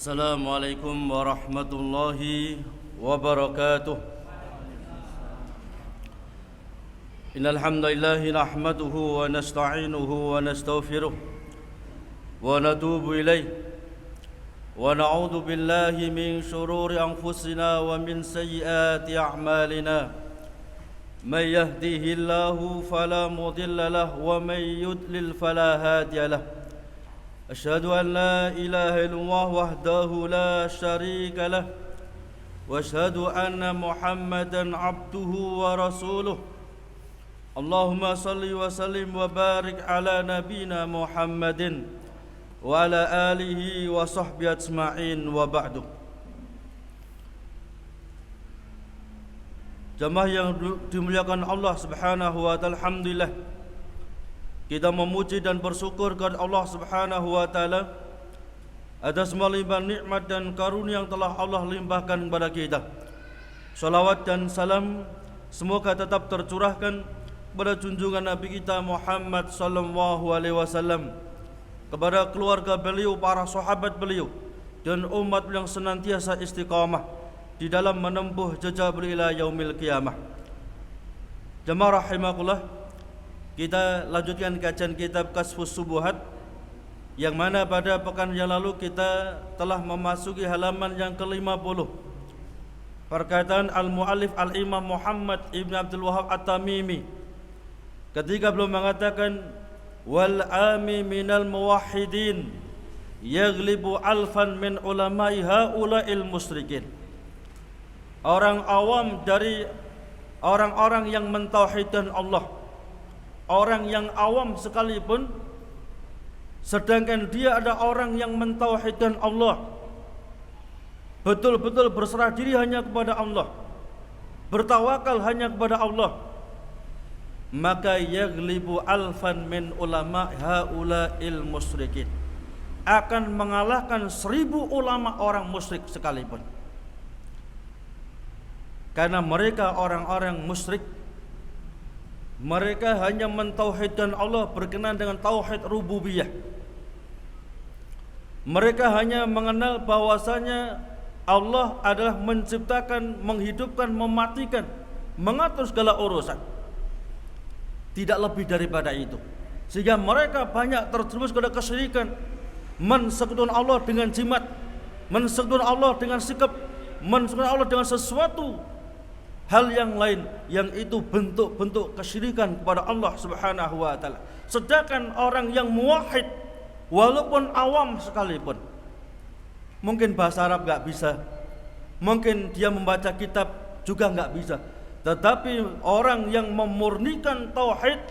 Assalamualaikum warahmatullahi wabarakatuh. Innal hamdalillah nahmaduhu wa nasta'inuhu wa nastaghfiruh wa natubu ilaih wa na'udzu billahi min shururi anfusina wa min sayyiati a'malina. May yahdihillahu fala mudilla lahu wa may yudlil fala hadiya lahu. أشهد أن لا إله إلا الله وحده لا شريك له وأشهد أن محمدا عبده ورسوله اللهم صل وسلم وبارك على نبينا محمد وعلى آله وصحبه أجمعين وبعد. Jamaah yang dimuliakan Allah Subhanahu wa taala, alhamdulillah kita memuji dan bersyukur kepada Allah Subhanahu wa taala atas melimpah nikmat dan karunia yang telah Allah limpahkan kepada kita. Salawat dan salam semoga tetap tercurahkan kepada junjungan Nabi kita Muhammad sallallahu alaihi wasallam, kepada keluarga beliau, para sahabat beliau, dan umat yang senantiasa istiqamah di dalam menempuh jejak beliau ila yaumil qiyamah. Jamaah rahimakumullah, kita lanjutkan kajian kitab Kashfus Syubuhat, yang mana pada pekan yang lalu kita telah memasuki halaman yang ke-50. Perkataan al-muallif al-Imam Muhammad Ibn Abdul Wahhab At-Tamimi ketika belum mengatakan wal ami minal muwahhidin yaghlibu alfan min ulama'i haula'il musyrikin. Orang awam dari orang-orang yang mentauhidkan Allah, orang yang awam sekalipun, sedangkan dia ada orang yang mentauhidkan Allah, betul-betul berserah diri hanya kepada Allah, bertawakal hanya kepada Allah, maka yaghlibu alfan min ulama haula'il musyrikin, akan mengalahkan 1000 ulama orang musyrik sekalipun. Karena mereka orang-orang musyrik, mereka hanya mentauhidkan Allah berkenaan dengan tauhid rububiyah. Mereka hanya mengenal bahwasanya Allah adalah menciptakan, menghidupkan, mematikan, mengatur segala urusan. Tidak lebih daripada itu. Sehingga mereka banyak terjerumus kepada kesyirikan, mensekutukan Allah dengan jimat, mensekutukan Allah dengan sikap, mensekutukan Allah dengan sesuatu hal yang lain yang itu bentuk-bentuk kesyirikan kepada Allah Subhanahu wa taala. Sedangkan orang yang muwahhid, walaupun awam sekalipun, mungkin bahasa Arab enggak bisa, mungkin dia membaca kitab juga enggak bisa, tetapi orang yang memurnikan tauhid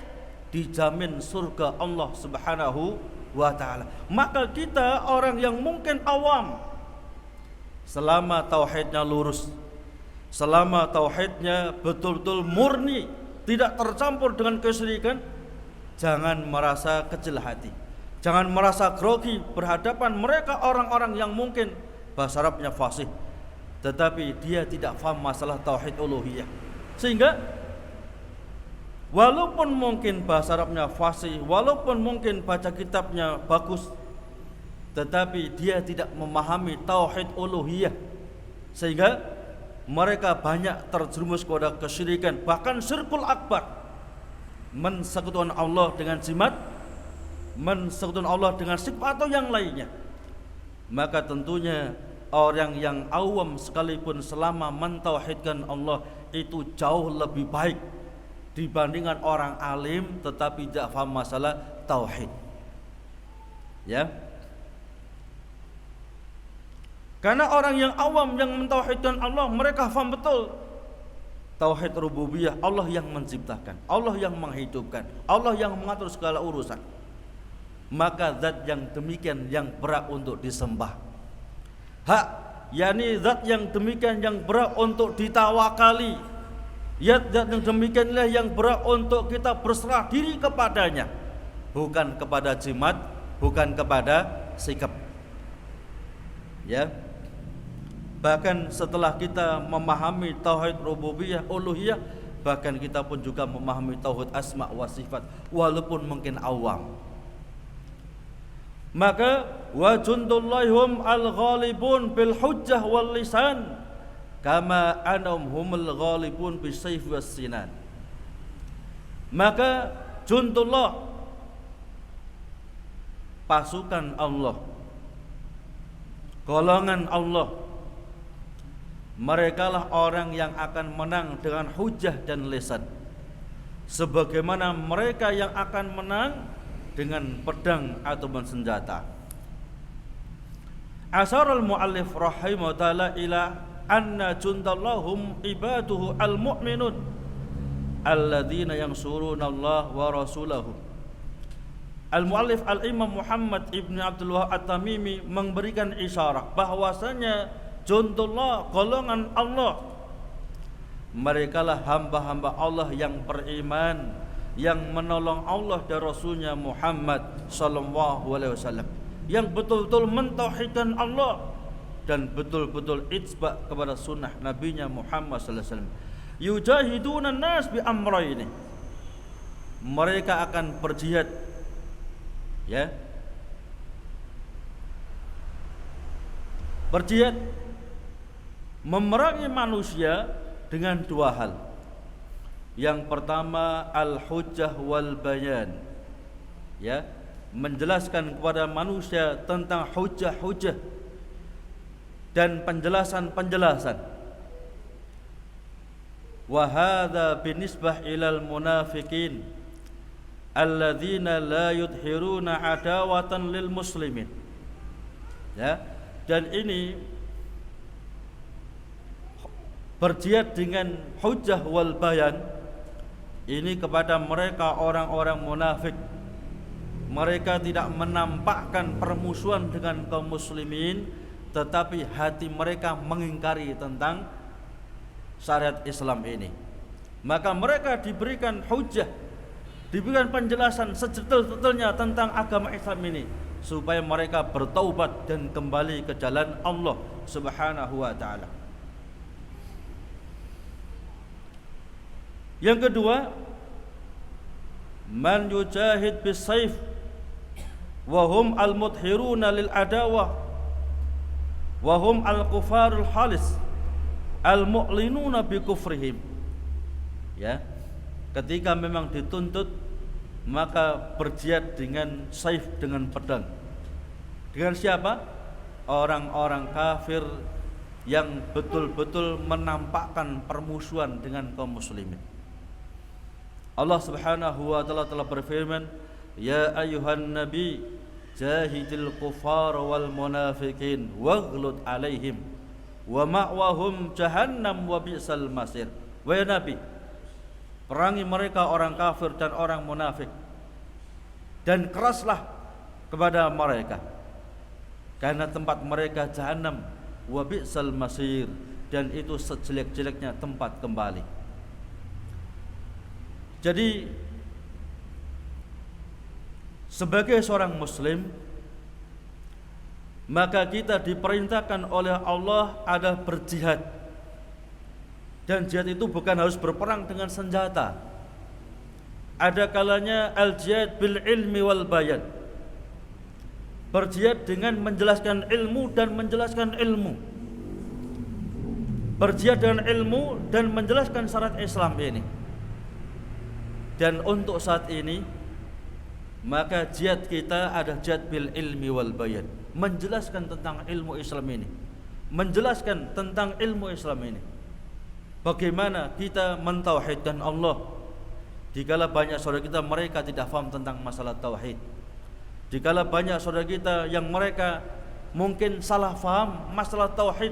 dijamin surga Allah Subhanahu wa taala. Maka kita orang yang mungkin awam, selama tauhidnya lurus, selama tauhidnya betul-betul murni, tidak tercampur dengan kesyirikan, jangan merasa kecil hati, jangan merasa grogi berhadapan mereka orang-orang yang mungkin bahasa Arabnya fasih, tetapi dia tidak faham masalah tauhid uluhiyah. Sehingga walaupun mungkin bahasa Arabnya fasih, walaupun mungkin baca kitabnya bagus, tetapi dia tidak memahami tauhid uluhiyah, sehingga mereka banyak terjerumus kepada kesyirikan, bahkan syirkul akbar, mensekutukan Allah dengan jimat, mensekutukan Allah dengan sifat atau yang lainnya. Maka tentunya orang yang awam sekalipun selama mentauhidkan Allah itu jauh lebih baik dibandingkan orang alim tetapi tidak paham masalah tauhid. Ya. Karena orang yang awam yang mentauhidkan Allah, mereka faham betul tauhid rububiyah, Allah yang menciptakan, Allah yang menghidupkan, Allah yang mengatur segala urusan. Maka zat yang demikian yang berhak untuk disembah. Hak, yakni zat yang demikian yang berhak untuk ditawakali. Zat yang demikianlah yang berhak untuk kita berserah diri kepadanya, bukan kepada jimat, bukan kepada sikap. Ya. Bahkan setelah kita memahami tauhid rububiyah, uluhiyah, bahkan kita pun juga memahami tauhid asma wa sifat, walaupun mungkin awam. Maka wa jundullahum al-ghalibun bil hujjah wal lisan kama anhum humul ghalibun bis sayf was sinan. Maka jundullah, pasukan Allah, golongan Allah, merekalah orang yang akan menang dengan hujjah dan lisan, sebagaimana mereka yang akan menang dengan pedang ataupun senjata. Asarul muallif rahimahullah ta'ala ila anna jundallahum ibaduhu al-mu'minun alladzina yansuruna Allah wa rasulahu. Al-muallif al-imam Muhammad ibn Abdul Wahab at-Tamimi memberikan isyarat bahwasanya jundullah, golongan Allah, merekalah hamba-hamba Allah yang beriman, yang menolong Allah dan Rasulnya Muhammad sallallahu alaihi wasallam, yang betul-betul mentauhidkan Allah dan betul-betul itsba kepada sunnah nabinya Muhammad sallallahu alaihi wasallam. Yujahiduna nas bi amrayni, mereka akan berjihad, ya, berjihad memerangi manusia dengan dua hal. Yang pertama al-hujjah wal bayan, ya, menjelaskan kepada manusia tentang hujjah-hujjah dan penjelasan-penjelasan. Wa hadza binisbah ilal munafiqin alladzina la yudhiruna adawatan lil muslimin. Ya, dan ini berjihad dengan hujjah wal bayan ini kepada mereka orang-orang munafik. Mereka tidak menampakkan permusuhan dengan kaum muslimin, tetapi hati mereka mengingkari tentang syariat Islam ini. Maka mereka diberikan hujjah, diberikan penjelasan sedetil-detilnya tentang agama Islam ini, supaya mereka bertaubat dan kembali ke jalan Allah Subhanahu wa ta'ala. Yang kedua, man yujahid bis sayf wa hum al mudhiruna lil adawah wa hum al kufarul halis al mu'linuna bi kufrihim. Ya, ketika memang dituntut, maka berjihad dengan sayf, dengan pedang. Dengan siapa? Orang-orang kafir yang betul-betul menampakkan permusuhan dengan kaum muslimin. Allah Subhanahu wa ta'ala telah berfirman, ya ayyuhan nabi jahidil kufar wal munafiqin waghlud alaihim wa ma'wahum jahannam wa bi'sal masir. Wahai nabi, perangi mereka orang kafir dan orang munafik, dan keraslah kepada mereka, karena tempat mereka jahannam, wa bi'sal masir, dan itu sejelek-jeleknya tempat kembali. Jadi sebagai seorang muslim, maka kita diperintahkan oleh Allah ada berjihad. Dan jihad itu bukan harus berperang dengan senjata. Ada kalanya al-jihad bil ilmi wal bayan, berjihad dengan menjelaskan ilmu dan menjelaskan ilmu, berjihad dengan ilmu dan menjelaskan syariat Islam ini. Dan untuk saat ini, maka jihad kita ada jihad bil ilmi wal bayan, menjelaskan tentang ilmu Islam ini, menjelaskan tentang ilmu Islam ini, bagaimana kita mentauhidkan Allah. Dikala banyak saudara kita mereka tidak faham tentang masalah tauhid, dikala banyak saudara kita yang mereka mungkin salah faham masalah tauhid,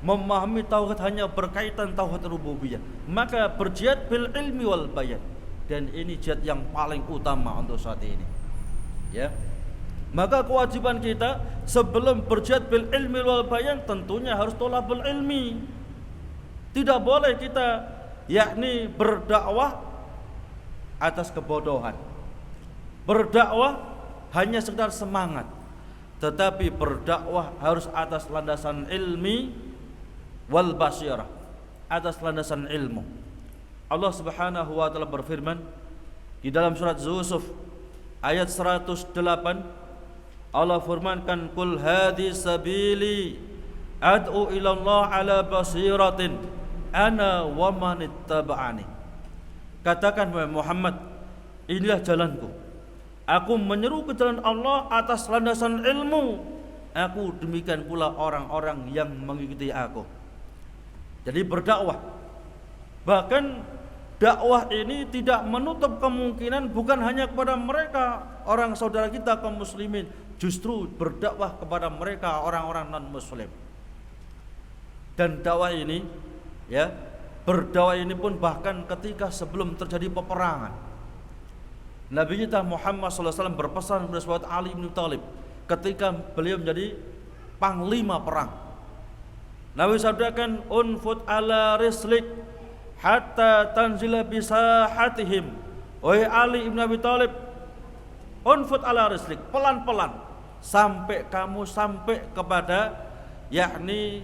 memahami tauhid hanya berkaitan tauhid rububiyah, maka berjihad bil ilmi wal bayan. Dan ini jihad yang paling utama untuk saat ini, ya. Maka kewajiban kita sebelum berjihad bil ilmi wal bayan tentunya harus thalabul ilmi. Tidak boleh kita yakni berdakwah atas kebodohan, berdakwah hanya sekedar semangat, tetapi berdakwah harus atas landasan ilmi wal basirah, atas landasan ilmu. Allah Subhanahu wa ta'ala berfirman di dalam surat Yusuf ayat 108, Allah firmankan, "Qul hadhi sabili ad'u ila Allah ala basiratin ana wa man ittaba'ani." Katakan wahai Muhammad, inilah jalanku. Aku menyeru ke jalan Allah atas landasan ilmu. Aku demikian pula orang-orang yang mengikuti aku. Jadi berdakwah. Bahkan dakwah ini tidak menutup kemungkinan bukan hanya kepada mereka orang saudara kita kaum muslimin, justru berdakwah kepada mereka orang-orang non muslim. Dan dakwah ini ya, berdakwah ini pun bahkan ketika sebelum terjadi peperangan. Nabi kita Muhammad SAW berpesan kepada sahabat Ali bin Thalib ketika beliau menjadi panglima perang. Nabi sabdakan, "Unfut ala rislik hatta tanzila bisahatihim." Wahai Ali bin Abi Thalib, unfut ala rislik, pelan-pelan sampai kamu sampai kepada yakni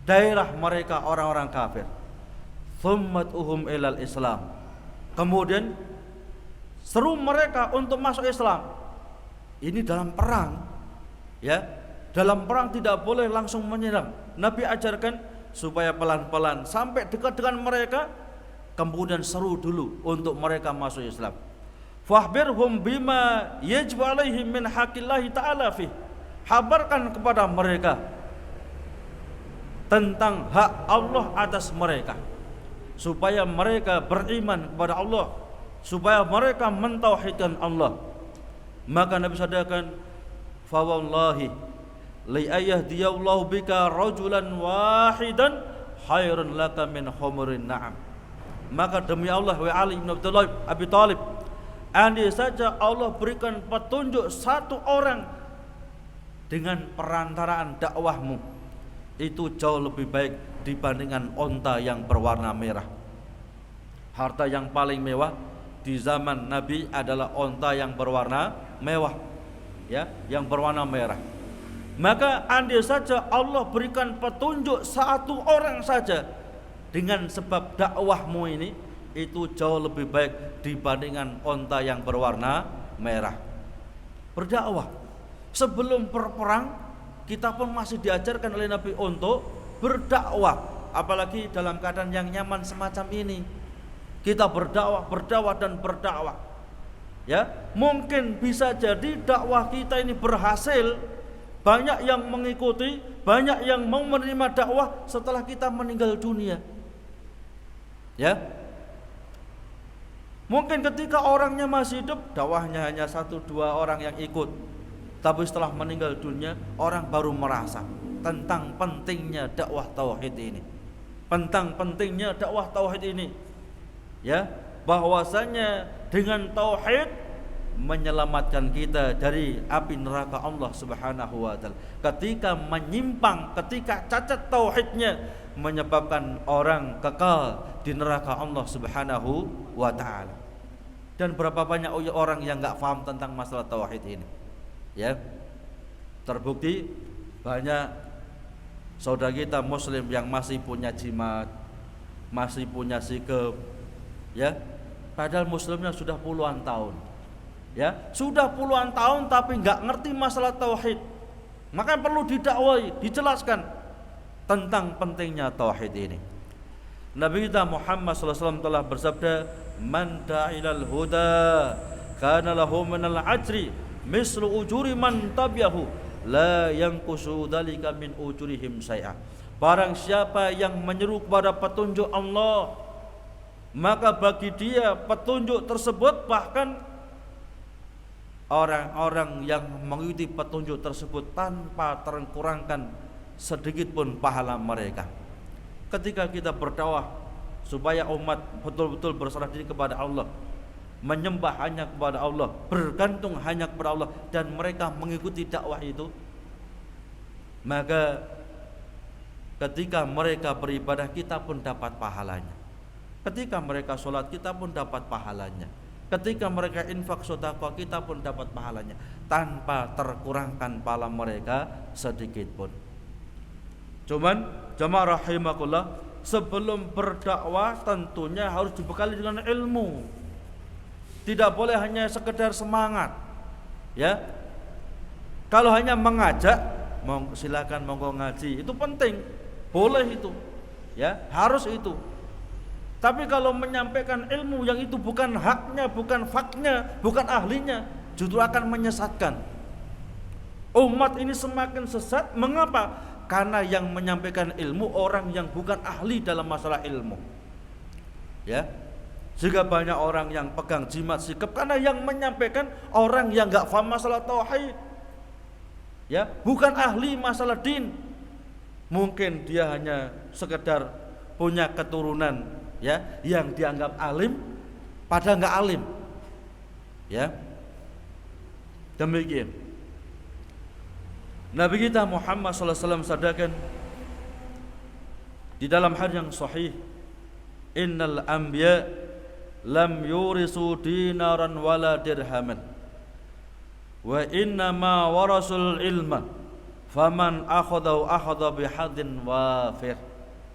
daerah mereka orang-orang kafir. Thummat ilal Islam. Kemudian seru mereka untuk masuk Islam. Ini dalam perang, ya. Dalam perang tidak boleh langsung menyerang. Nabi ajarkan supaya pelan-pelan sampai dekat dengan mereka, kemudian seru dulu untuk mereka masuk Islam. Fahbirhum bima yajibu alaihim min haqqillahi ta'ala fih. Habarkan kepada mereka tentang hak Allah atas mereka, supaya mereka beriman kepada Allah, supaya mereka mentauhidkan Allah. Maka Nabi sadaqan, fa wallahi li ayahdiyallahu bika rajulan wahidan khairun laka min humurin na'am. Maka demi Allah, wa Ali bin Abi Thalib, andai saja Allah berikan petunjuk satu orang dengan perantaraan dakwahmu, itu jauh lebih baik dibandingkan onta yang berwarna merah. Harta yang paling mewah di zaman Nabi adalah onta yang berwarna mewah, ya, yang berwarna merah. Maka andai saja Allah berikan petunjuk satu orang saja dengan sebab dakwahmu ini, itu jauh lebih baik dibandingkan onta yang berwarna merah. Berdakwah sebelum berperang, kita pun masih diajarkan oleh Nabi untuk berdakwah, apalagi dalam keadaan yang nyaman semacam ini. Kita berdakwah dan berdakwah. Ya, mungkin bisa jadi dakwah kita ini berhasil, banyak yang mengikuti, banyak yang mau menerima dakwah setelah kita meninggal dunia. Ya. Mungkin ketika orangnya masih hidup, dakwahnya hanya 1-2 orang yang ikut. Tapi setelah meninggal dunia, orang baru merasa tentang pentingnya dakwah tauhid ini. Tentang pentingnya dakwah tauhid ini. Ya, bahwasanya dengan tauhid menyelamatkan kita dari api neraka Allah Subhanahu wa taala. Ketika menyimpang, ketika cacat tauhidnya, menyebabkan orang kekal di neraka Allah Subhanahu wa taala. Dan berapa banyak orang yang enggak paham tentang masalah tauhid ini. Ya. Terbukti banyak saudara kita muslim yang masih punya jimat, masih punya sikap, ya. Padahal muslimnya sudah puluhan tahun. Ya, sudah puluhan tahun tapi enggak ngerti masalah tauhid. Maka perlu didakwai, dijelaskan tentang pentingnya tauhid ini. Nabi kita Muhammad SAW telah bersabda, "Man da'ilal huda kana lahu minal ajri mislu ujuri man tabi'ahu la yanqusu dzalika min ujurihim syai'a." Barang siapa yang menyeru kepada petunjuk Allah, maka bagi dia petunjuk tersebut, bahkan orang-orang yang mengikuti petunjuk tersebut tanpa terkurangkan sedikit pun pahala mereka. Ketika kita berdakwah supaya umat betul-betul berserah diri kepada Allah, menyembah hanya kepada Allah, bergantung hanya kepada Allah, dan mereka mengikuti dakwah itu, maka ketika mereka beribadah, kita pun dapat pahalanya. Ketika mereka sholat, kita pun dapat pahalanya. Ketika mereka infak sedekah, kita pun dapat pahalanya, tanpa terkurangkan pahala mereka sedikit pun. Cuman jamaah rahimakumullah, sebelum berdakwah tentunya harus dibekali dengan ilmu. Tidak boleh hanya sekedar semangat. Ya. Kalau hanya mengajak, silakan monggo ngaji, itu penting, boleh itu, ya harus itu. Tapi kalau menyampaikan ilmu yang itu bukan haknya, bukan faknya, bukan ahlinya, justru akan menyesatkan. Umat ini semakin sesat. Mengapa? Karena yang menyampaikan ilmu orang yang bukan ahli dalam masalah ilmu. Ya, sehingga banyak orang yang pegang jimat sikap karena yang menyampaikan orang yang nggak paham masalah tauhid. Ya, bukan ahli masalah din. Mungkin dia hanya sekedar punya keturunan, ya, yang dianggap alim, padahal nggak alim. Ya, demikian. Nabi kita Muhammad SAW sabdakan di dalam hadis yang sahih, innal anbiya lam yurisu dinaran wala dirhaman wa inna ma warasul ilma faman akhadahu akhadha bihadin wafir.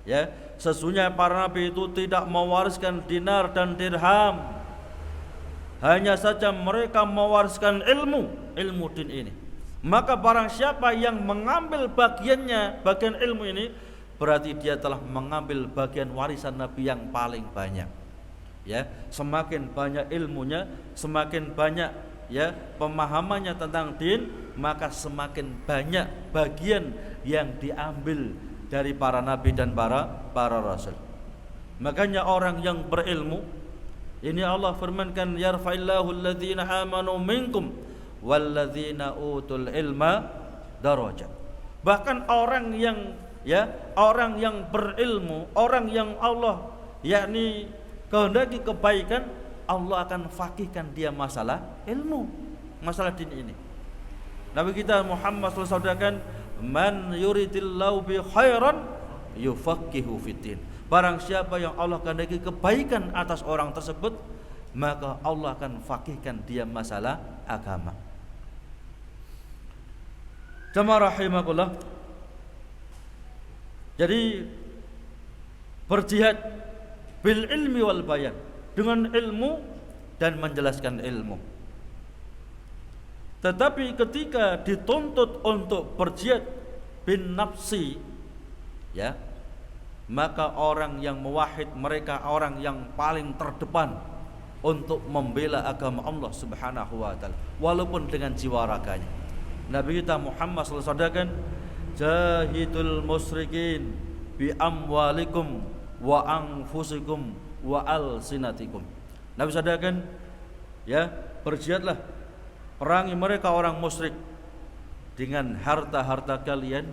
Ya, sesungguhnya para nabi itu tidak mewariskan dinar dan dirham, hanya saja mereka mewariskan ilmu din ini. Maka barang siapa yang mengambil bagian ilmu ini, berarti dia telah mengambil bagian warisan Nabi yang paling banyak. Ya, semakin banyak ilmunya, semakin banyak ya pemahamannya tentang din, maka semakin banyak bagian yang diambil dari para nabi dan para rasul. Makanya orang yang berilmu, ini Allah firmankan, yarfa'illahu alladhina amanu minkum walladzina utul ilma darajat. Bahkan orang yang berilmu, orang yang Allah yakni kehendaki kebaikan, Allah akan fakihkan dia masalah ilmu, masalah din ini. Nabi kita Muhammad SAW katakan, man yuridillahu bi khairan yufaqihu fiddin. Barang siapa yang Allah kehendaki kebaikan atas orang tersebut, maka Allah akan fakihkan dia masalah agama. Jamaah rahimakumullah. Jadi berjihad bil ilmi wal bayan, dengan ilmu dan menjelaskan ilmu. Tetapi ketika dituntut untuk berjihad bin nafsi, ya, maka orang yang muwahhid, mereka orang yang paling terdepan untuk membela agama Allah Subhanahu wa taala, walaupun dengan jiwa raganya. Nabi kita Muhammad sallallahu alaihi wasallam, jahidul musyrikin bi amwalikum wa anfusikum wa alsinatikum. Nabi sadaqan, ya, berjihadlah, perangi mereka orang musyrik dengan harta-harta kalian,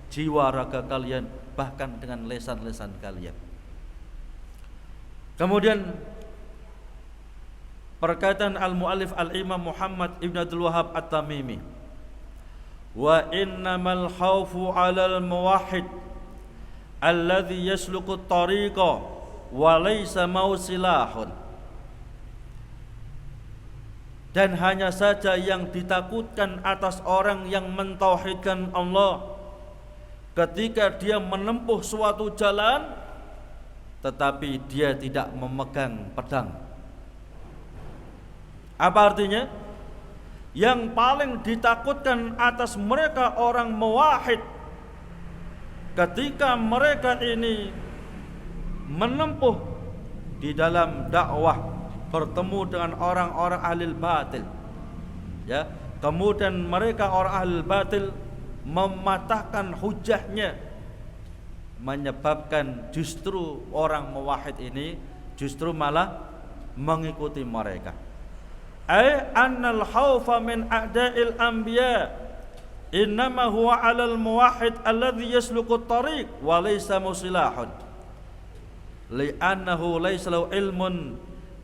jiwa raga kalian, bahkan dengan lesan-lesan kalian. Kemudian perkataan al-muallif al-Imam Muhammad Ibn Abdul Wahhab At-Tamimi, wa innamal khawfu 'alal muwahhid alladhi yasluku at-tariqa wa laysa mausilahun. Dan hanya saja yang ditakutkan atas orang yang mentauhidkan Allah ketika dia menempuh suatu jalan tetapi dia tidak memegang pedang. Apa artinya? Yang paling ditakutkan atas mereka orang muwahhid ketika mereka ini menempuh di dalam dakwah, bertemu dengan orang-orang ahli batil, ya, kemudian mereka orang ahli batil mematahkan hujahnya, menyebabkan justru orang muwahhid ini justru malah mengikuti mereka. Ay annal khawfa min a'da'il anbiya innama huwa 'alal muwahhid alladhi yasluku at-tariq wa laysa musilahun li'annahu laysa lahu ilmun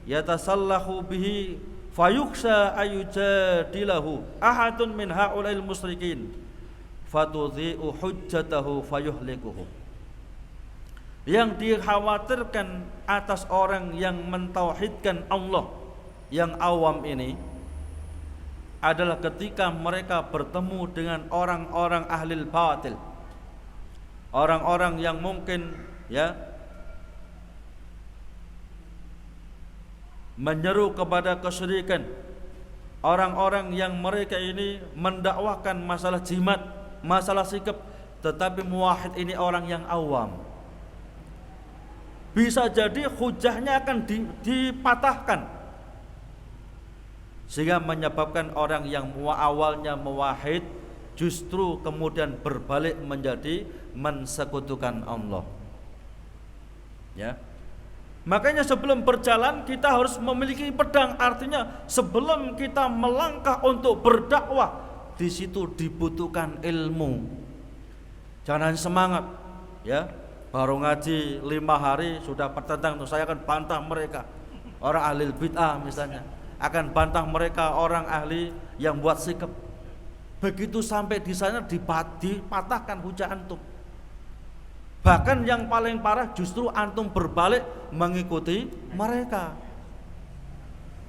yatasallahu bihi fayukhsha ayujadilahu ahadun min ha'ula'il musyrikin fatudhi'u hujjatahu fayuhlikuhu. Yang dikhawatirkan atas orang yang mentauhidkan Allah yang awam ini adalah ketika mereka bertemu dengan orang-orang ahli batil, orang-orang yang mungkin, ya, menyeru kepada kesyirikan, orang-orang yang mereka ini mendakwahkan masalah jimat, masalah sikap, tetapi muwahhid ini orang yang awam. Bisa jadi hujahnya akan dipatahkan, sehingga menyebabkan orang yang awalnya muwahhid justru kemudian berbalik menjadi mensekutukan Allah. Ya. Makanya sebelum berjalan kita harus memiliki pedang. Artinya sebelum kita melangkah untuk berdakwah, di situ dibutuhkan ilmu. Jangan semangat, ya. Baru ngaji 5 hari sudah bertentang, saya akan bantah mereka. Orang ahli bid'ah misalnya akan bantah mereka orang ahli yang buat sikap. Begitu sampai di sana dipatahkan hujah antum. Bahkan yang paling parah justru antum berbalik mengikuti mereka.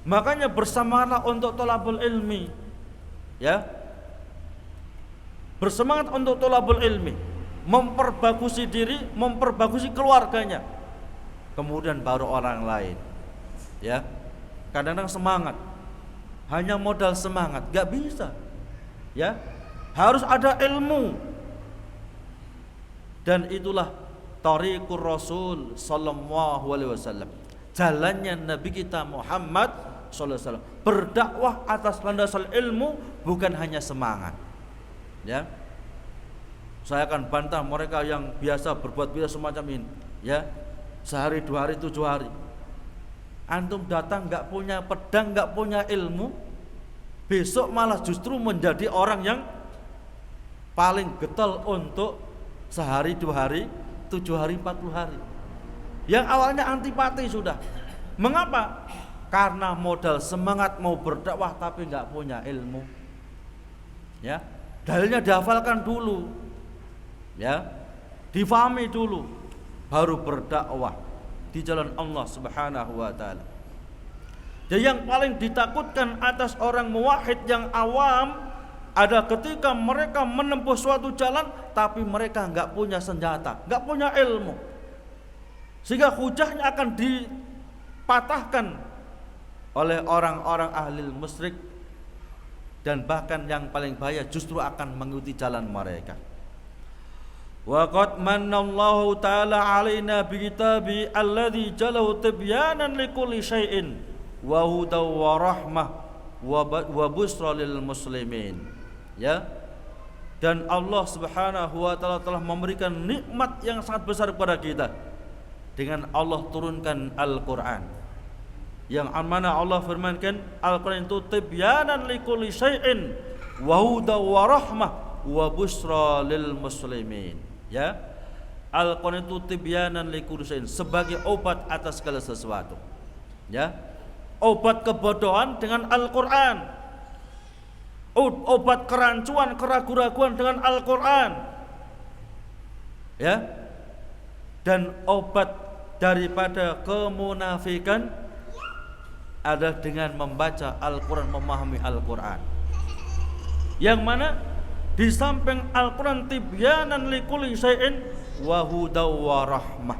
Makanya bersemangatlah untuk thalabul ilmi. Ya. Bersemangat untuk thalabul ilmi, memperbagusi diri, memperbagusi keluarganya. Kemudian baru orang lain. Ya. Kadang-kadang semangat. Hanya modal semangat enggak bisa. Ya. Harus ada ilmu. Dan itulah thariqur Rasul sallallahu alaihi wasallam. Jalannya Nabi kita Muhammad sallallahu alaihi wasallam. Berdakwah atas landasan ilmu, bukan hanya semangat. Ya. Saya akan bantah mereka yang biasa berbuat biasa semacam ini, ya. Sehari, 2 hari, 7 hari. Antum datang enggak punya pedang, enggak punya ilmu, besok malah justru menjadi orang yang paling getol untuk sehari, 2 hari, 7 hari, 40 hari. Yang awalnya antipati sudah. Mengapa? Karena modal semangat mau berdakwah tapi enggak punya ilmu. Ya, dalilnya dihafalkan dulu. Ya, difahami dulu, baru berdakwah di jalan Allah Subhanahu wa taala. Dan yang paling ditakutkan atas orang muwahhid yang awam ada ketika mereka menempuh suatu jalan tapi mereka enggak punya senjata, enggak punya ilmu, sehingga hujahnya akan dipatahkan oleh orang-orang ahli musyrik, dan bahkan yang paling bahaya justru akan mengikuti jalan mereka. Wa qad manallahu ta'ala 'alaina bi kitabi alladzi jalahu tibyanan likulli syai'in wa hudaw wa rahmah wa busra lil muslimin. Ya. Dan Allah Subhanahu wa taala telah memberikan nikmat yang sangat besar kepada kita dengan Allah turunkan Al-Qur'an. Yang mana Allah firmankan Al-Qur'an itu tibyanan likulli syai'in wa hudaw wa rahmah wa busra lil muslimin. Ya. Al-Qur'an itu tibyanan likulli syai'in, sebagai obat atas segala sesuatu. Ya. Obat kebodohan dengan Al-Qur'an. Obat kerancuan, keraguan-raguan dengan Al-Qur'an. Ya. Dan obat daripada kemunafikan adalah dengan membaca Al-Qur'an, memahami Al-Qur'an. Yang mana di samping Al-Qur'an tibyanan likulli syai'in wa hudaw wa rahmah.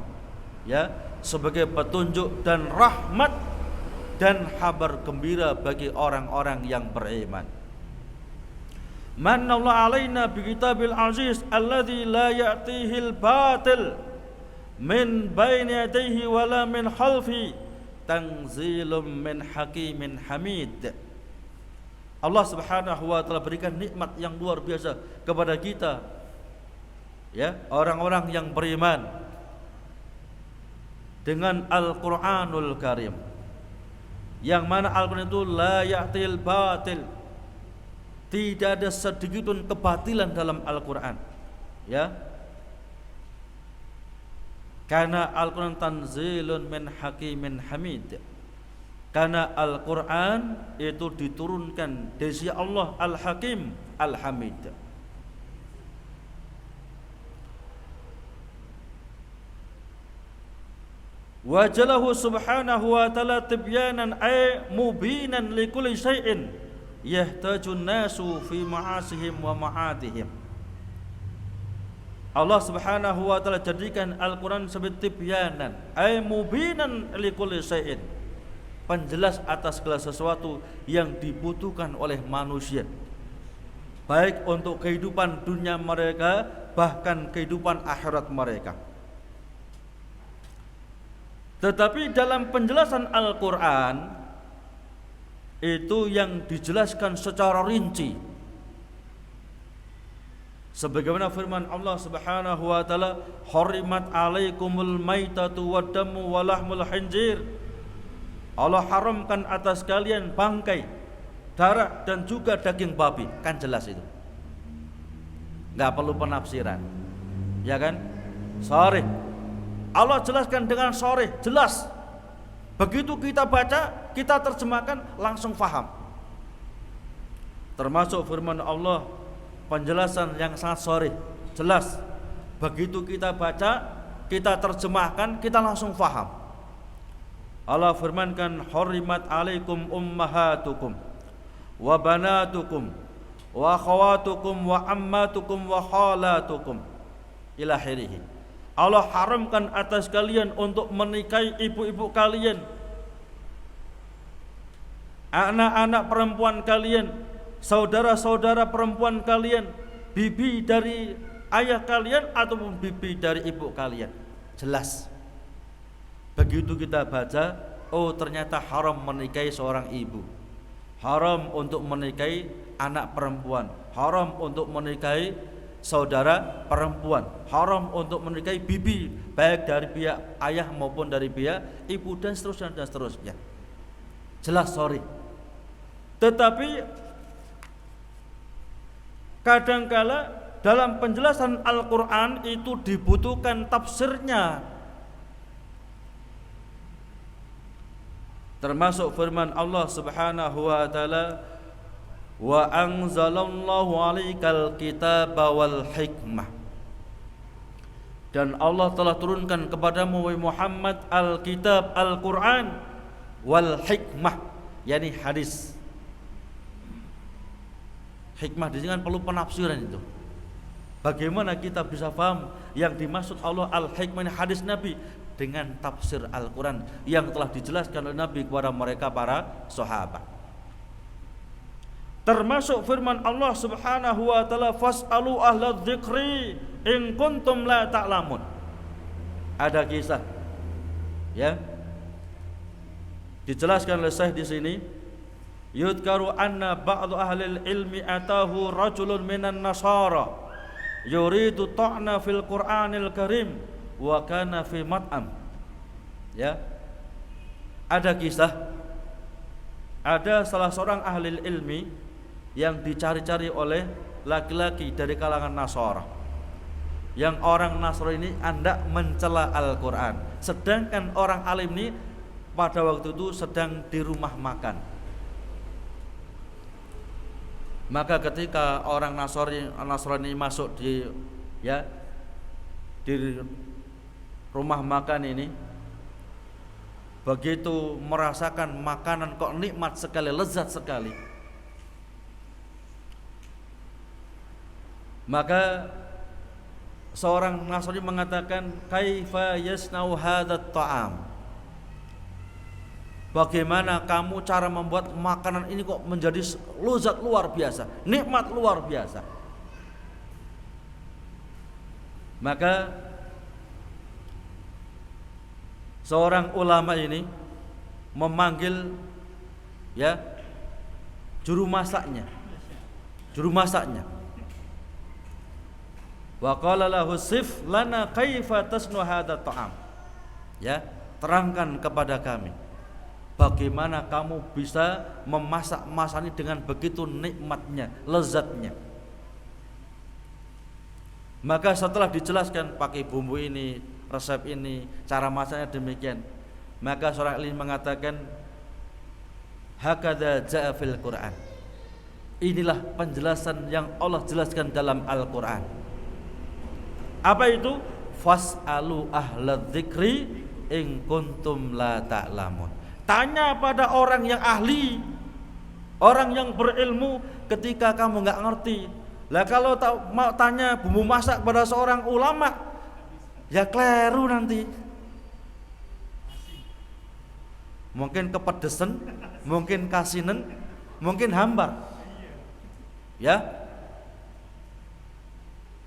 Ya, sebagai petunjuk dan rahmat dan kabar gembira bagi orang-orang yang beriman. Manallahu alaina bi kitabil aziz alladzi la ya'tihil batil min baini yadayhi wala min khalfi tanzilum min hakimin hamid. Allah Subhanahu wa taala berikan nikmat yang luar biasa kepada kita, ya, orang-orang yang beriman, dengan Al-Qur'anul Karim, yang mana Al-Qur'an itu la ya'til batil, tidak ada sedikitpun kebatilan dalam Al-Qur'an, ya. Karena Al-Qur'an tanzilun min hakimin hamid. Karena Al-Qur'an itu diturunkan dari sisi Allah Al-Hakim Al-Hamid. Wajalahu subhanahu wa ta'ala tibyanan ay mubinan likulli syai'in yahtajun nasu fi ma'asihim wa ma'atihim. Allah Subhanahu wa ta'ala jadikan Al-Quran sebagai tibyanan ay mubinan likulli syai'in, penjelas atas segala sesuatu yang dibutuhkan oleh manusia, baik untuk kehidupan dunia mereka, bahkan kehidupan akhirat mereka. Tetapi dalam penjelasan Al-Quran itu yang dijelaskan secara rinci, sebagaimana firman Allah Subhanahu wa taala, "Harimat 'alaikumul maitatu waddamu wa lahmul khinzir." Allah haramkan atas kalian bangkai, darah dan juga daging babi. Kan jelas itu, nggak perlu penafsiran, ya kan? Sharih, Allah jelaskan dengan sharih, jelas. Begitu kita baca, kita terjemahkan, langsung faham. Termasuk firman Allah, penjelasan yang sangat sharih, jelas. Begitu kita baca, kita terjemahkan, kita langsung faham. Allah firmankan, "Harimat 'alaikum ummahatukum wa banatukum wa akhawatukum wa ammatukum wa khalatukum ila akhirih." Allah haramkan atas kalian untuk menikahi ibu-ibu kalian, anak-anak perempuan kalian, saudara-saudara perempuan kalian, bibi dari ayah kalian ataupun bibi dari ibu kalian. Jelas. Begitu kita baca, oh ternyata haram menikahi seorang ibu, haram untuk menikahi anak perempuan, haram untuk menikahi saudara perempuan, haram untuk menikahi bibi, baik dari pihak ayah maupun dari pihak ibu, dan seterusnya dan seterusnya. Jelas, sorry. Tetapi kadangkala dalam penjelasan Al-Quran itu dibutuhkan tafsirnya. Termasuk firman Allah Subhanahu wa taala, "Wa anzalallahu 'alaikal kitaba wal hikmah." Dan Allah telah turunkan kepadamu wahai Muhammad al-kitab, Al-Quran, wal hikmah, yakni hadis. Hikmah di sini kan perlu penafsiran itu. Bagaimana kita bisa paham yang dimaksud Allah al-hikmah, hadis Nabi, dengan tafsir Al-Quran yang telah dijelaskan oleh Nabi kepada mereka para sahabat. Termasuk firman Allah Subhanahu wa taala, "Fas'alu ahla dzikri in kuntum la ta'lamun." Ada kisah, ya, dijelaskan oleh Syekh di sini, yudkaru anna ba'du ahli ilmi atahu rajulun minan nasara yuridu ta'na fil Qur'anil Karim wa kana fi mat'am. Ya, ada kisah, ada salah seorang ahli ilmi yang dicari-cari oleh laki-laki dari kalangan Nasara, yang orang Nasrani ini hendak mencela Al-Quran, sedangkan orang alim ini pada waktu itu sedang di rumah makan. Maka ketika orang Nasrani masuk di rumah makan ini, begitu merasakan makanan kok nikmat sekali, lezat sekali, maka seorang Nasrani mengatakan, "Kaifa yasnau hadat ta'am?" Bagaimana kamu cara membuat makanan ini kok menjadi lezat luar biasa, nikmat luar biasa. Maka seorang ulama ini memanggil juru masaknya. Wa qala lahu sif lana kaifa tasnu hadha ta'am. Ya, terangkan kepada kami bagaimana kamu bisa memasak masakan ini dengan begitu nikmatnya, lezatnya. Maka setelah dijelaskan pakai bumbu ini, resep ini, cara masaknya demikian, maka seorang alim mengatakan, hakadza jaa fil Quran. Inilah penjelasan yang Allah jelaskan dalam Al-Quran. Apa itu? Fas'alu ahla dzikri in kuntum la ta'lamun. Tanya pada orang yang ahli, orang yang berilmu ketika kamu nggak ngerti. Lah kalau mau tanya bumbu masak pada seorang ulama, ya keliru nanti. mungkin kepedesen, mungkin kasinen, mungkin hambar. Ya.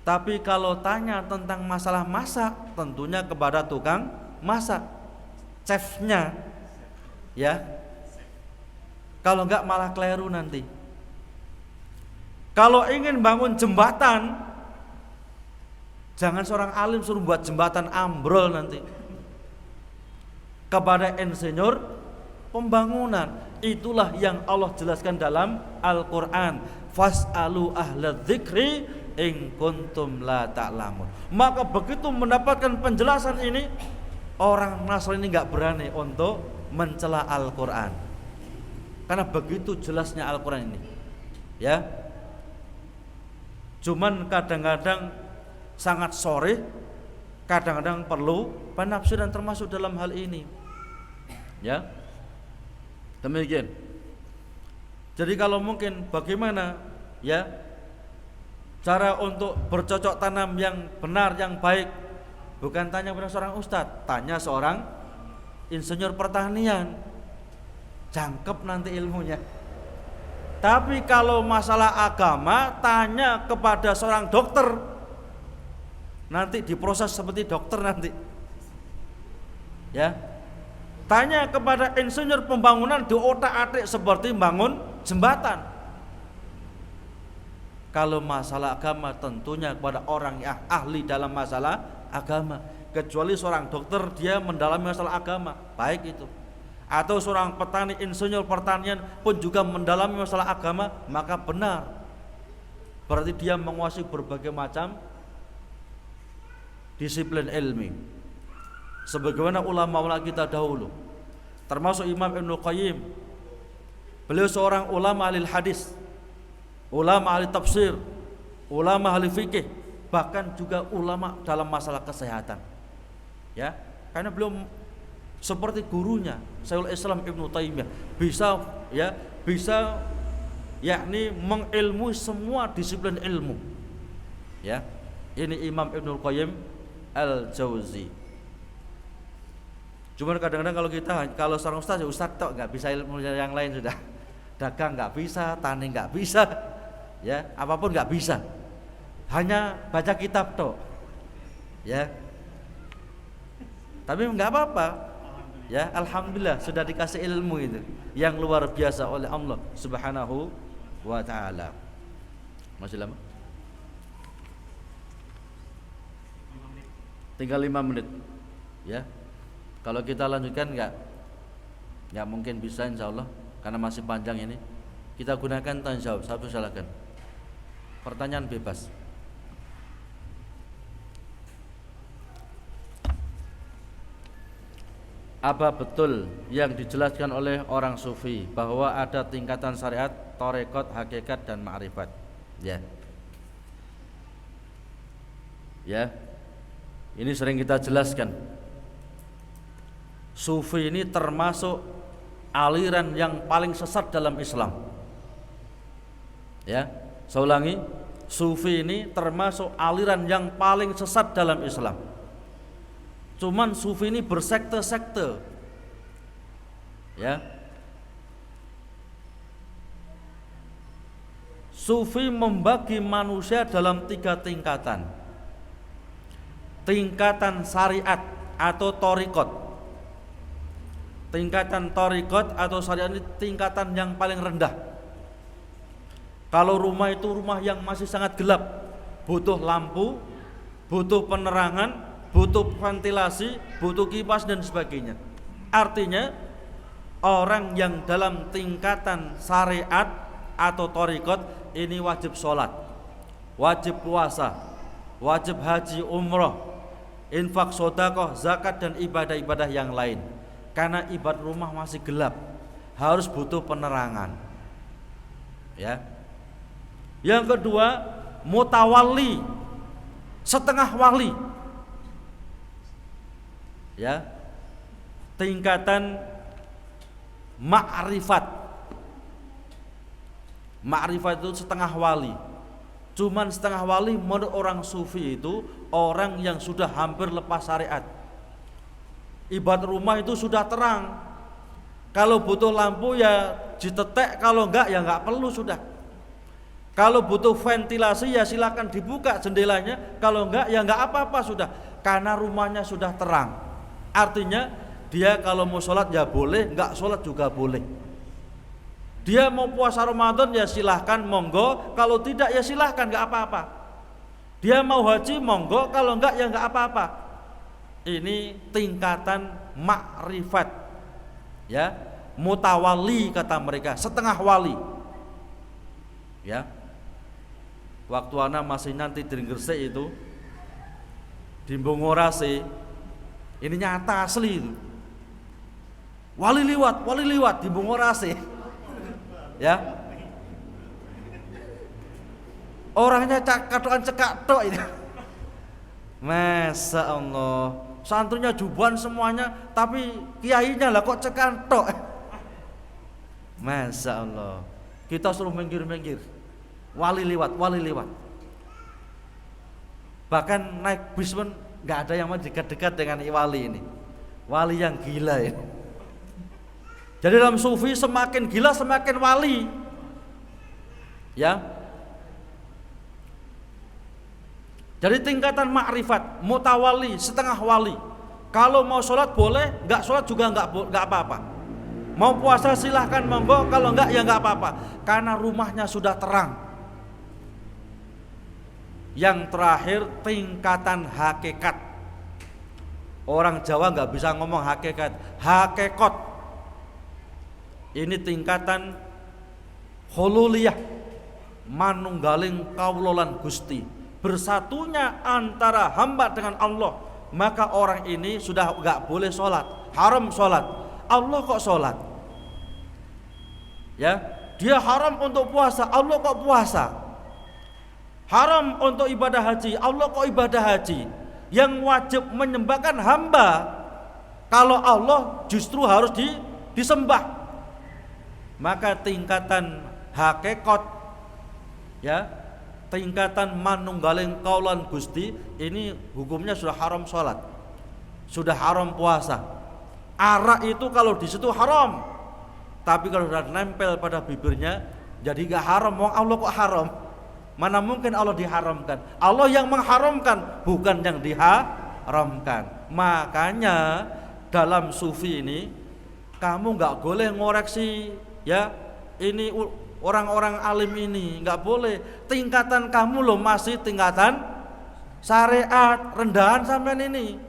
Tapi kalau tanya tentang masalah masak, tentunya kepada tukang masak, chefnya. Ya. Kalau enggak malah keliru nanti. Kalau ingin bangun jembatan, jangan seorang alim suruh buat jembatan ambrol nanti. Kepada insinyur pembangunan. Itulah yang Allah jelaskan dalam Al-Quran. Fas'alu ahla dzikri in kuntum la ta'lamun. Maka begitu mendapatkan penjelasan ini, orang Nasrani enggak berani untuk mencela Al-Quran. Karena begitu jelasnya Al-Quran ini. Ya. Cuman kadang-kadang sangat soreh, kadang-kadang perlu penafsiran termasuk dalam hal ini. Ya. Demikian. Jadi kalau mungkin bagaimana ya cara untuk bercocok tanam yang benar, yang baik, bukan tanya pada seorang ustadz, tanya seorang insinyur pertanian, jangkep nanti ilmunya. Tapi kalau masalah agama, tanya kepada seorang dokter, nanti diproses seperti dokter nanti. Ya, tanya kepada insinyur pembangunan, diotak-atik seperti bangun jembatan. Kalau masalah agama, tentunya kepada orang yang ahli dalam masalah agama. Kecuali seorang dokter dia mendalami masalah agama, baik itu. Atau seorang petani, insinyur pertanian pun juga mendalami masalah agama, maka benar. Berarti dia menguasai berbagai macam disiplin ilmi. Sebagaimana ulama-ulama kita dahulu, termasuk Imam Ibnul Qayyim. Beliau seorang ulama ahli hadis, ulama ahli tafsir, ulama ahli fikih, bahkan juga ulama dalam masalah kesehatan. Ya, karena beliau seperti gurunya Syekhul Islam Ibnu Taimiyah bisa yakni mengilmui semua disiplin ilmu. Ya, ini Imam Ibnul Qayyim Al-Jauzi. Cuman kadang-kadang kalau seorang ustaz ya ustaz tok, nggak bisa ilmu yang lain sudah. Dagang nggak bisa, tani nggak bisa, ya apapun nggak bisa. Hanya baca kitab tok. Ya. Tapi nggak apa-apa. Ya, alhamdulillah sudah dikasih ilmu itu yang luar biasa oleh Allah Subhanahu wa taala. Masih lama? Tinggal 5 menit. Ya. Kalau kita lanjutkan enggak mungkin bisa insyaallah karena masih panjang ini. Kita gunakan tanya jawab, satu silakan. Pertanyaan bebas. Apa betul yang dijelaskan oleh orang sufi bahwa ada tingkatan syariat, tarekat, hakikat dan ma'rifat? Ya. Ya. Ini sering kita jelaskan. Sufi ini termasuk aliran yang paling sesat dalam Islam. Ya, saya ulangi, sufi ini termasuk aliran yang paling sesat dalam Islam. Cuman sufi ini bersekte-sekte. Ya. Sufi membagi manusia dalam 3 tingkatan. Tingkatan syariat atau thariqat. Tingkatan thariqat atau syariat ini tingkatan yang paling rendah. Kalau rumah itu rumah yang masih sangat gelap, butuh lampu, butuh penerangan, butuh ventilasi, butuh kipas dan sebagainya. Artinya orang yang dalam tingkatan syariat atau thariqat ini wajib sholat, wajib puasa, wajib haji umroh, infak sedekah, zakat dan ibadah-ibadah yang lain. Karena ibadah rumah masih gelap, harus butuh penerangan. Ya. Yang kedua, mutawalli, setengah wali. Ya. Tingkatan ma'rifat. Ma'rifat itu setengah wali. Cuman setengah wali menurut orang sufi itu orang yang sudah hampir lepas syariat. Ibadah rumah itu sudah terang, Kalau butuh lampu ya ditetek, kalau enggak ya enggak perlu sudah. Kalau butuh ventilasi ya silakan dibuka jendelanya, kalau enggak ya enggak apa-apa sudah. Karena rumahnya sudah terang. Artinya dia kalau mau sholat ya boleh, enggak sholat juga boleh. Dia mau puasa Ramadan ya silahkan, monggo. Kalau tidak ya silahkan, enggak apa-apa. Dia mau haji monggo, kalau enggak ya enggak apa-apa. Ini tingkatan makrifat, ya, mutawali kata mereka, setengah wali, ya. Waktu ana masih nanti di Gresik itu di Bongorase, ini nyata asli itu. Wali liwat di Bongorase, ya. Orangnya katokan cekak tok ini. Masya Allah, santrinya jubuan semuanya, tapi kiainya lah kok cekak tok. Masya Allah, kita suruh minggir-minggir. Wali liwat. Bahkan naik bis pun nggak ada yang mau dekat-dekat dengan wali ini. Wali yang gila ini. Jadi dalam sufi semakin gila semakin wali, ya. Jadi tingkatan makrifat, mutawali, setengah wali. Kalau mau sholat boleh, nggak sholat juga nggak apa-apa. Mau puasa silahkan monggo, kalau nggak ya nggak apa-apa. Karena rumahnya sudah terang. Yang terakhir tingkatan hakikat. Orang Jawa nggak bisa ngomong hakikat, hakikot. Ini tingkatan hululiyah, manunggaling kaulolan Gusti. Bersatunya antara hamba dengan Allah, maka orang ini sudah nggak boleh sholat, haram sholat. Allah kok sholat? Ya, dia haram untuk puasa, Allah kok puasa? Haram untuk ibadah haji, Allah kok ibadah haji? Yang wajib menyembahkan hamba, kalau Allah justru harus disembah. Maka tingkatan hakikat, ya, tingkatan manunggaling kaulan Gusti, ini hukumnya sudah haram sholat, sudah haram puasa. Arak itu kalau di situ haram, tapi kalau sudah nempel pada bibirnya jadi gak haram. Wong Allah kok haram? Mana mungkin Allah diharamkan? Allah yang mengharamkan, bukan yang diharamkan. Makanya dalam sufi ini kamu nggak boleh ngoreksi, ya, ini orang-orang alim ini nggak boleh. Tingkatan kamu loh masih tingkatan syariat, rendahan sampean ini.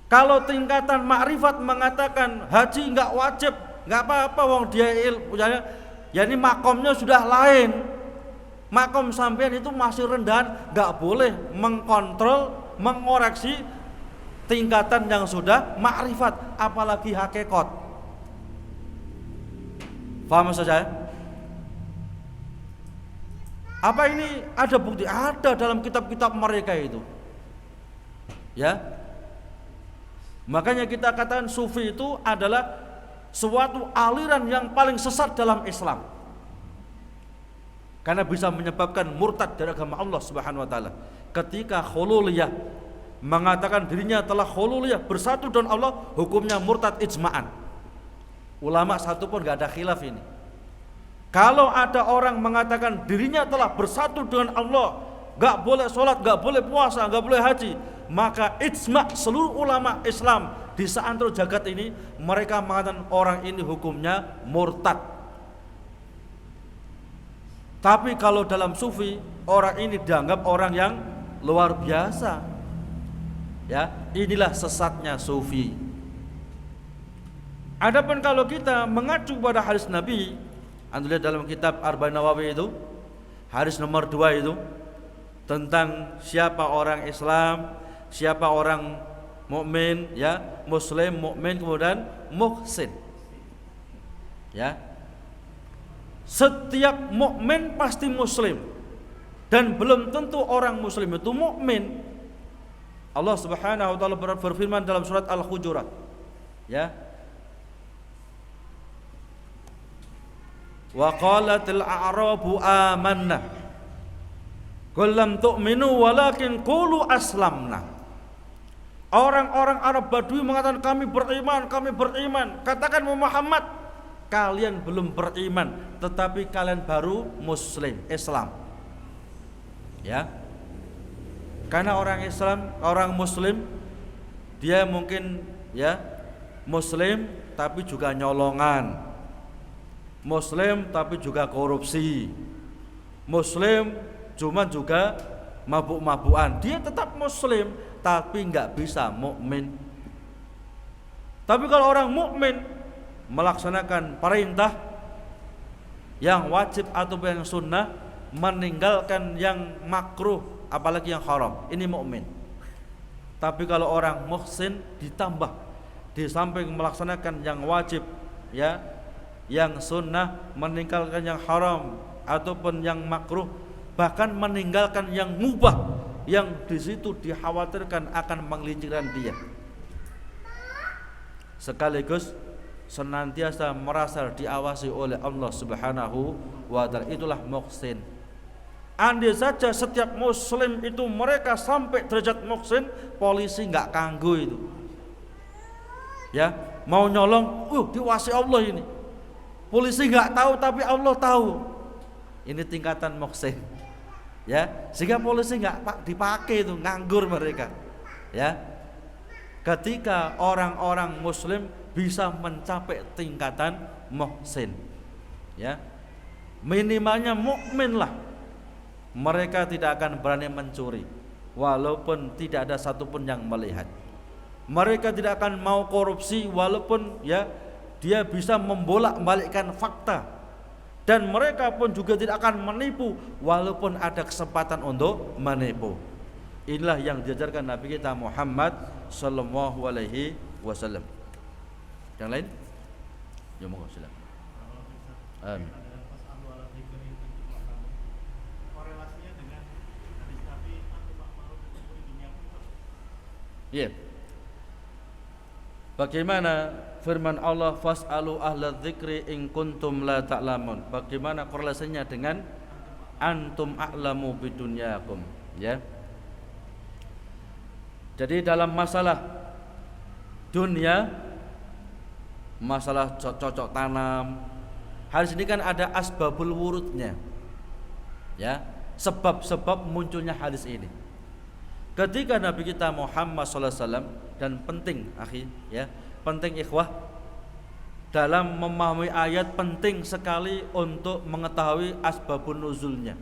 Kalau tingkatan makrifat mengatakan haji nggak wajib, nggak apa-apa, wong dia ya ini makomnya sudah lain. Makom sampean itu masih rendahan, nggak boleh mengkontrol, mengoreksi tingkatan yang sudah makrifat, apalagi hakikat. Paham saja? Apa ini ada bukti? Ada dalam kitab-kitab mereka itu, ya. Makanya kita katakan sufi itu adalah suatu aliran yang paling sesat dalam Islam. Karena bisa menyebabkan murtad dari agama Allah Subhanahu wa taala. Ketika khululiyah mengatakan dirinya telah khululiyah, bersatu dengan Allah, hukumnya murtad ijma'an. Ulama satu pun enggak ada khilaf ini. Kalau ada orang mengatakan dirinya telah bersatu dengan Allah, enggak boleh sholat, enggak boleh puasa, enggak boleh haji, maka ijma' seluruh ulama Islam di seantero jagat ini, mereka mengatakan orang ini hukumnya murtad. Tapi kalau dalam sufi, orang ini dianggap orang yang luar biasa. Ya, inilah sesatnya sufi. Adapun kalau kita mengacu pada hadis Nabi, Anda lihat dalam kitab Arba'in Nawawi itu, hadis nomor 2 itu, tentang siapa orang Islam, siapa orang mukmin, ya, muslim, mukmin, kemudian muhsin. Ya. Setiap mukmin pasti muslim, dan belum tentu orang muslim itu mukmin. Allah Subhanahu wa taala berfirman dalam surat Al-Hujurat, ya, wa qalatil a'rabu amanna qul lam tu'minu walakin qulu aslamna. Orang-orang Arab Badui mengatakan kami beriman, kami beriman. Katakan Muhammad, kalian belum beriman, tetapi kalian baru Muslim, Islam. Ya. Karena orang Islam, orang Muslim, dia mungkin ya Muslim tapi juga nyolongan, Muslim tapi juga korupsi, Muslim cuma juga mabuk-mabukan. Dia tetap Muslim tapi nggak bisa mukmin. Tapi kalau orang mukmin melaksanakan perintah yang wajib atau yang sunnah, meninggalkan yang makruh apalagi yang haram, ini mukmin. Tapi kalau orang muhsin ditambah, di samping melaksanakan yang wajib ya, yang sunnah, meninggalkan yang haram ataupun yang makruh, bahkan meninggalkan yang mubah, yang di situ dikhawatirkan akan menggelincirkan dia, sekaligus senantiasa merasa diawasi oleh Allah Subhanahu wa ta'ala. Itulah muhsin. Andai saja setiap muslim itu mereka sampai derajat muhsin, polisi nggak kanggo itu. Ya, mau nyolong, diwasi Allah ini. Polisi nggak tahu tapi Allah tahu. Ini tingkatan muhsin. Ya, sehingga polisi nggak dipakai itu, nganggur mereka. Ya, ketika orang-orang muslim bisa mencapai tingkatan muhsin, ya, minimalnya mukmin lah, mereka tidak akan berani mencuri walaupun tidak ada satupun yang melihat. Mereka tidak akan mau korupsi walaupun ya dia bisa membolak-balikkan fakta. Dan mereka pun juga tidak akan menipu walaupun ada kesempatan untuk menipu. Inilah yang diajarkan Nabi kita Muhammad sallallahu alaihi wasallam. Yang lain? Ya monggo silakan. Amin. Korelasinya dengan hadis Nabi antum ma'ruf bi dunya. Iya. Bagaimana firman Allah fas'alu ahla dzikri in kuntum la ta'lamun. Bagaimana korelasinya dengan antum a'lamu bidunyakum, ya. Jadi dalam masalah dunia, masalah cocok tanam, hadis ini kan ada asbabul wurudnya, ya, sebab-sebab munculnya hadis ini. Ketika Nabi kita Muhammad SAW, dan penting akhi, ya, penting ikhwah, dalam memahami ayat penting sekali untuk mengetahui asbabun nuzulnya.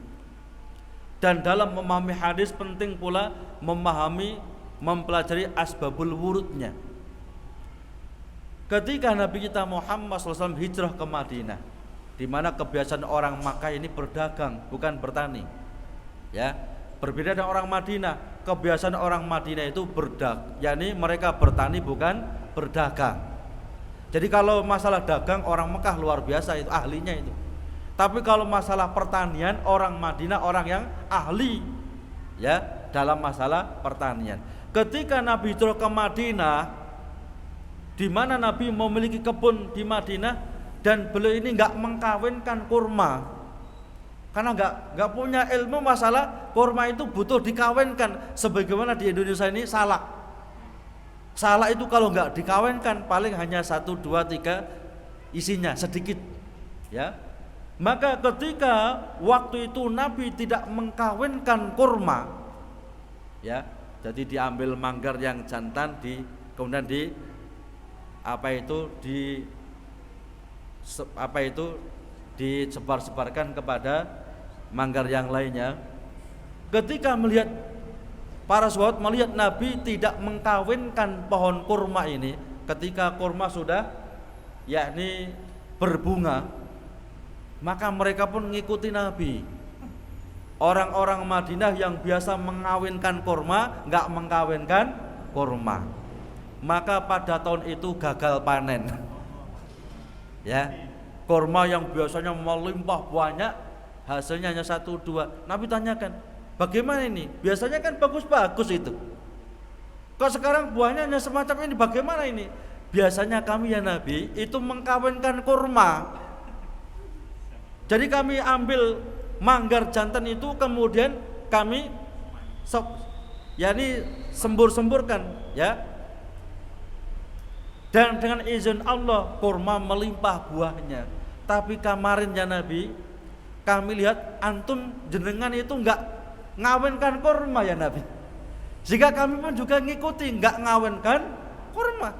Dan dalam memahami hadis penting pula memahami, mempelajari asbabul wurudnya. Ketika Nabi kita Muhammad SAW hijrah ke Madinah, di mana kebiasaan orang Makkah ini berdagang bukan bertani, ya, berbeda dengan orang Madinah. Kebiasaan orang Madinah itu berdagang, yakni mereka bertani bukan berdagang. Jadi kalau masalah dagang orang Mekah luar biasa, itu ahlinya itu. Tapi kalau masalah pertanian orang Madinah orang yang ahli, ya, dalam masalah pertanian. Ketika Nabi hijrah ke Madinah, di mana Nabi memiliki kebun di Madinah, dan beliau ini nggak mengkawinkan kurma, karena nggak punya ilmu masalah kurma itu butuh dikawinkan. Sebagaimana di Indonesia ini salak itu kalau nggak dikawinkan paling hanya 1, 2, 3 isinya sedikit, ya. Maka ketika waktu itu Nabi tidak mengkawinkan kurma, ya, jadi diambil manggar yang jantan, kemudian disebar-sebarkan kepada manggar yang lainnya. Ketika melihat para sahabat melihat Nabi tidak mengkawinkan pohon kurma ini, ketika kurma sudah yakni berbunga, maka mereka pun mengikuti Nabi. Orang-orang Madinah yang biasa mengawinkan kurma nggak mengkawinkan kurma, maka pada tahun itu gagal panen. Ya, kurma yang biasanya melimpah banyak, hasilnya hanya 1, 2. Nabi tanyakan, bagaimana ini? Biasanya kan bagus-bagus itu, kok sekarang buahnya hanya semacam ini, bagaimana ini? Biasanya kami ya Nabi itu mengkawinkan kurma. Jadi kami ambil manggar jantan itu, kemudian kami yakni sembur-semburkan, ya. Dan dengan izin Allah kurma melimpah buahnya. Tapi kemarin ya Nabi, kami lihat antum jenengan itu enggak ngawinkan kurma ya Nabi. Jika kami pun juga ngikuti enggak ngawinkan kurma.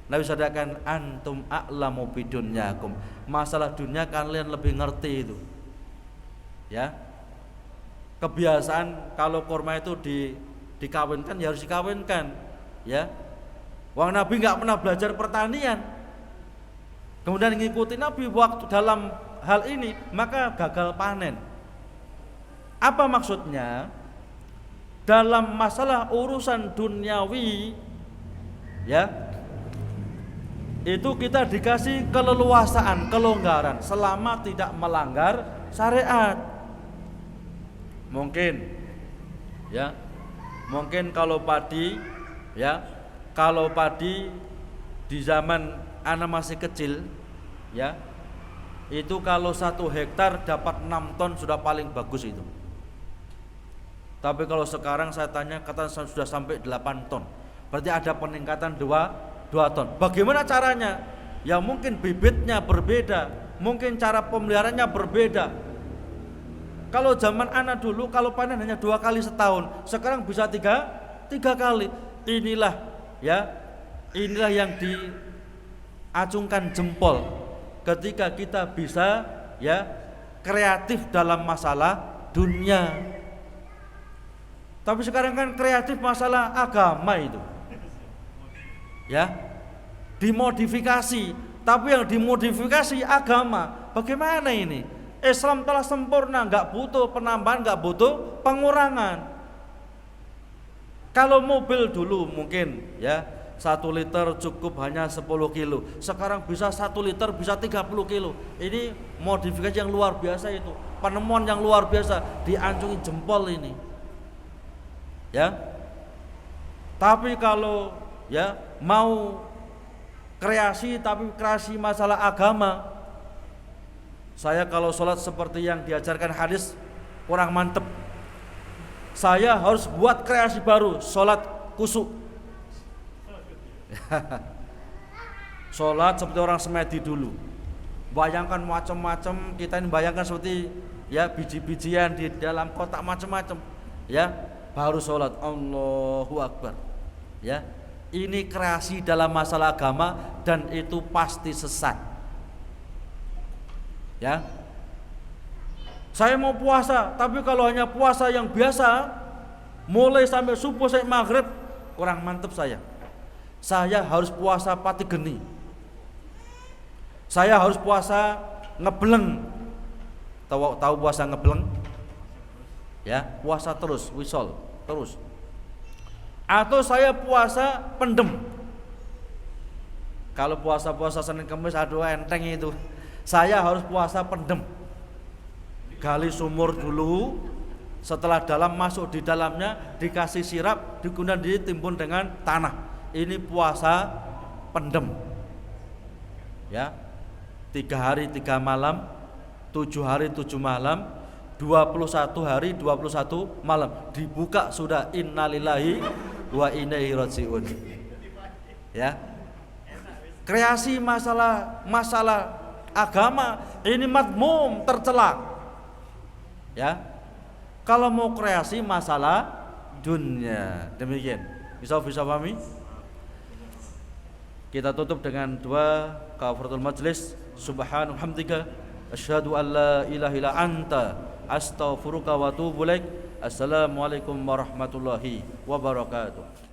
Nabi sadarkan antum a'lamu bidunyakum. Masalah dunia kalian lebih ngerti itu. Ya. Kebiasaan kalau kurma itu dikawinkan ya harus dikawinkan, ya. Wong Nabi enggak pernah belajar pertanian. Kemudian ngikuti Nabi waktu dalam hal ini, maka gagal panen. Apa maksudnya? Dalam masalah urusan duniawi, ya, itu kita dikasih keleluasaan, kelonggaran selama tidak melanggar syariat. Mungkin, ya, mungkin kalau padi, ya, kalau padi di zaman anak masih kecil, ya, itu kalau 1 hektar dapat 6 ton sudah paling bagus itu. Tapi kalau sekarang saya tanya, kata sudah sampai 8 ton. Berarti ada peningkatan 2 ton. Bagaimana caranya? Ya mungkin bibitnya berbeda, mungkin cara pemeliharaannya berbeda. Kalau zaman anak dulu kalau panen hanya 2 kali setahun, sekarang bisa 3 kali. Inilah, ya, inilah yang diacungkan jempol ketika kita bisa, ya, kreatif dalam masalah dunia. Tapi sekarang kan kreatif masalah agama itu, ya, dimodifikasi. Tapi yang dimodifikasi agama. Bagaimana ini? Islam telah sempurna, nggak butuh penambahan, nggak butuh pengurangan. Kalau mobil dulu mungkin, ya, 1 liter cukup hanya 10 kilo. Sekarang bisa 1 liter bisa 30 kilo. Ini modifikasi yang luar biasa itu. Penemuan yang luar biasa, diancungi jempol ini. Ya. Tapi kalau, ya, mau kreasi tapi kreasi masalah agama, saya kalau sholat seperti yang diajarkan hadis kurang mantep. Saya harus buat kreasi baru, sholat kusuk. Sholat seperti orang semedi dulu. Bayangkan macam-macam, kita ini bayangkan seperti, ya, biji-bijian di dalam kotak macam-macam, ya. Baru sholat, Allahu Akbar, ya. Ini kreasi dalam masalah agama dan itu pasti sesat, ya. Saya mau puasa, tapi kalau hanya puasa yang biasa, mulai sampai subuh sampai maghrib, kurang mantep saya. Saya harus puasa pati geni. Saya harus puasa ngebleng. Tahu puasa ngebleng? Ya, puasa terus, wisol terus. Atau saya puasa pendem. Kalau puasa-puasa Senin Kamis aduh enteng itu. Saya harus puasa pendem. Gali sumur dulu, setelah dalam masuk di dalamnya dikasih sirap, kemudian ditimbun dengan tanah. Ini puasa pendem. Ya. 3 hari 3 malam, 7 hari 7 malam, 21 hari 21 malam, dibuka sudah innalillahi wa inna ilaihi rajiun. Ya. Kreasi masalah agama ini madmum, tercela. Ya. Kalau mau kreasi masalah dunia, demikian. Bisa pahami? Kita tutup dengan doa kafaratul majlis. Subhanallah hamdika asyhadu an la ilaha illa anta astaghfiruka wa atubu ilaik. Assalamualaikum warahmatullahi wabarakatuh.